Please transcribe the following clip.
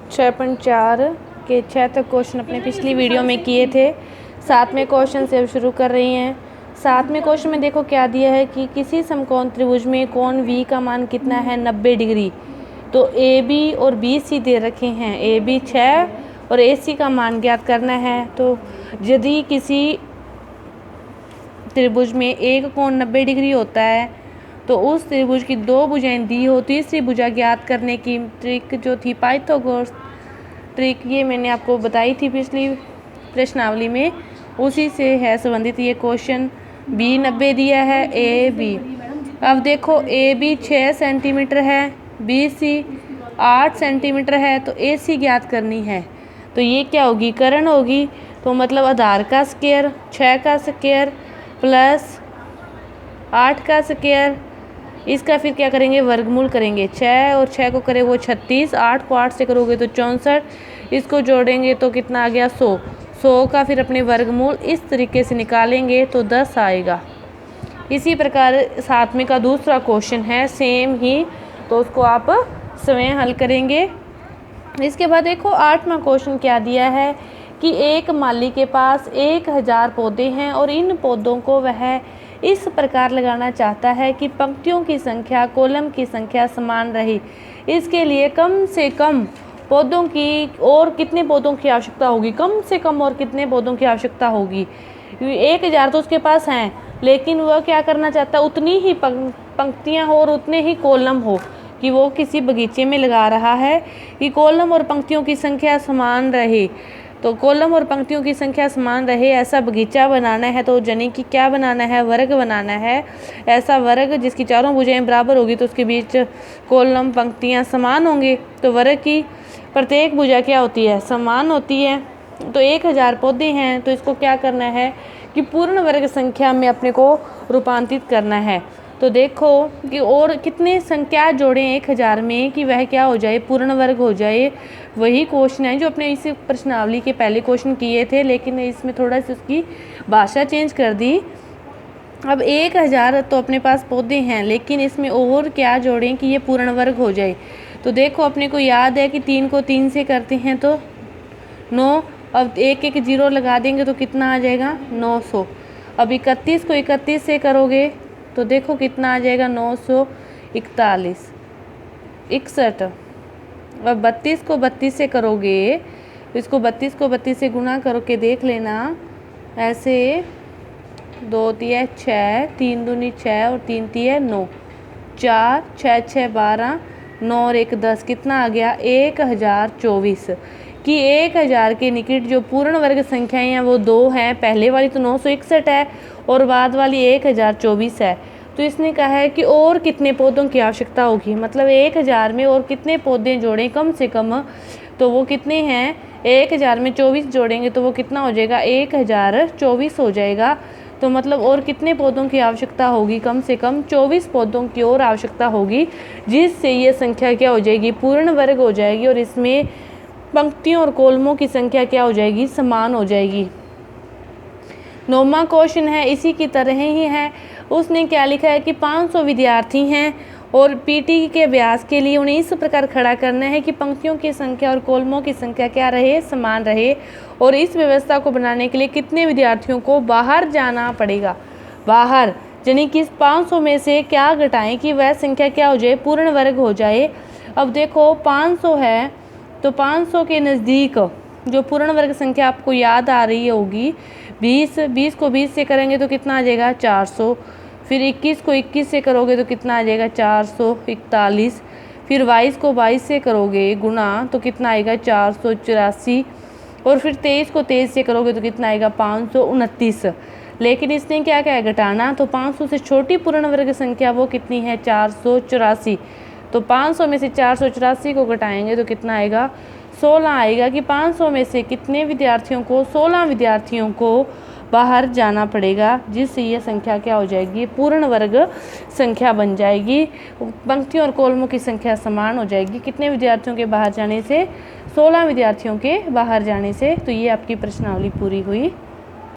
6.4 के 6 तक क्वेश्चन अपने पिछली वीडियो में किए थे। 7वें क्वेश्चन से अब शुरू कर रही हैं। 7वें क्वेश्चन में देखो क्या दिया है कि किसी समकोण त्रिभुज में कोण V का मान कितना है 90 डिग्री। तो AB और BC दे रखे हैं, AB 6 और AC का मान ज्ञात करना है। तो यदि किसी त्रिभुज में एक कोण 90 डिग्री होता है तो उस त्रिभुज की दो भुजाएं दी हो, तीसरी भुजा ज्ञात करने की ट्रिक जो थी पाइथागोरस ट्रिक, ये मैंने आपको बताई थी पिछली प्रश्नावली में, उसी से है संबंधित ये क्वेश्चन। B 90 दिया है, AB अब देखो AB 6 सेंटीमीटर है, BC 8 सेंटीमीटर है, तो AC ज्ञात करनी है। तो ये क्या होगी, कर्ण होगी। तो मतलब आधार का स्क्वायर 6 का स्क्वायर प्लस 8 का स्क्वायर, इसका फिर क्या करेंगे, वर्गमूल करेंगे। 6 और 6 को करे वो 36, 8 को 8 से करोगे तो 64, इसको जोड़ेंगे तो कितना आ गया 100। 100 का फिर अपने वर्गमूल इस तरीके से निकालेंगे तो 10 आएगा। इसी प्रकार 7वें का दूसरा क्वेश्चन है सेम ही, तो उसको आप स्वयं हल करेंगे। इसके बाद देखो 8वां क्वेश्चन क्या दिया है कि एक माली के पास 1000 पौधे हैं और इन पौधों को वह इस प्रकार लगाना चाहता है कि पंक्तियों की संख्या कॉलम की संख्या समान रहे। इसके लिए कम से कम पौधों की और कितने पौधों की आवश्यकता होगी, कम से कम और कितने पौधों की आवश्यकता होगी। 1000 तो उसके पास हैं, लेकिन वह क्या करना चाहता है, उतनी ही पंक्तियां हो और उतने ही कॉलम हो, कि वो किसी बगीचे में लगा रहा है कि कॉलम और पंक्तियों की संख्या समान रहे। तो कॉलम और पंक्तियों की संख्या समान रहे ऐसा बगीचा बनाना है। तो यानी कि क्या बनाना है, वर्ग बनाना है। ऐसा वर्ग जिसकी चारों भुजाएं बराबर होगी तो उसके बीच कॉलम पंक्तियां समान होंगे। तो वर्ग की प्रत्येक भुजा क्या होती है, समान होती है। तो 1000 पौधे हैं, तो इसको क्या करना है कि पूर्ण वर्ग संख्या में अपने को रूपांतरित करना है। तो देखो कि और कितने संख्या जोड़ें 1000 में कि वह क्या हो जाए, पूर्ण वर्ग हो जाए। वही क्वेश्चन है जो अपने इस प्रश्नावली के पहले क्वेश्चन किए थे, लेकिन इसमें थोड़ा सी उसकी भाषा चेंज कर दी। अब 1000 तो अपने पास पौधे हैं, लेकिन इसमें और क्या जोड़ें कि ये पूर्ण वर्ग हो जाए। तो देखो अपने को याद है कि 3 को 3 से करते हैं तो 9, अब एक एक जीरो लगा देंगे तो कितना आ जाएगा 900। अब 31 को 31 से करोगे तो देखो कितना आ जाएगा 941, 61। अब 32 को 32 से करोगे तो इसको 32 को 32 से गुना करो के देख लेना। ऐसे 2 तिया 6, 3 दूनी 6 और 3 तिया 9, 4 6 6 12, 9 और 1 10, कितना आ गया 1024। कि 1000 के निकट जो पूर्ण वर्ग संख्याएं हैं वो 2 हैं। पहले वाली तो 961 है और बाद वाली 1024 है। तो इसने कहा है कि और कितने पौधों की आवश्यकता होगी, मतलब 1000 में और कितने पौधे जोड़ें कम से कम, तो वो कितने हैं, 1000 में 24 जोड़ेंगे तो वो कितना हो जाएगा 1024 हो जाएगा। तो मतलब और कितने पौधों की आवश्यकता होगी, कम से कम 24 पौधों की और आवश्यकता होगी, जिससे ये संख्या क्या हो जाएगी, पूर्ण वर्ग हो जाएगी। और इसमें पंक्तियों और कॉलमों की संख्या क्या हो जाएगी, समान हो जाएगी। 9वां क्वेश्चन है इसी की तरह ही है। उसने क्या लिखा है कि 500 विद्यार्थी हैं और पीटी के अभ्यास के लिए उन्हें इस प्रकार खड़ा करना है कि पंक्तियों की संख्या और कॉलमों की संख्या क्या रहे, समान रहे। और इस व्यवस्था को बनाने के लिए कितने विद्यार्थियों को बाहर जाना पड़ेगा, बाहर यानी कि 500 में से क्या घटाएं कि वह संख्या क्या हो जाए, पूर्ण वर्ग हो जाए। अब देखो 500 है तो 500 के नज़दीक जो पूर्ण वर्ग संख्या आपको याद आ रही होगी 20 को 20 से करेंगे तो कितना आ जाएगा 400। फिर 21 को 21 से करोगे तो कितना आ जाएगा 441। फिर 22 को 22 से करोगे गुना तो कितना आएगा 484। और फिर 23 को 23 से करोगे तो कितना आएगा 529। लेकिन इसने क्या क्या घटाना, तो 500 से छोटी पूर्ण वर्ग संख्या वो कितनी है 484। तो 500 में से 484 को घटाएंगे तो कितना आएगा 16 आएगा। कि 500 में से कितने विद्यार्थियों को, 16 विद्यार्थियों को बाहर जाना पड़ेगा, जिससे ये संख्या क्या हो जाएगी, पूर्ण वर्ग संख्या बन जाएगी। पंक्तियों और कॉलमों की संख्या समान हो जाएगी। कितने विद्यार्थियों के बाहर जाने से, 16 विद्यार्थियों के बाहर जाने से। तो ये आपकी प्रश्नावली पूरी हुई।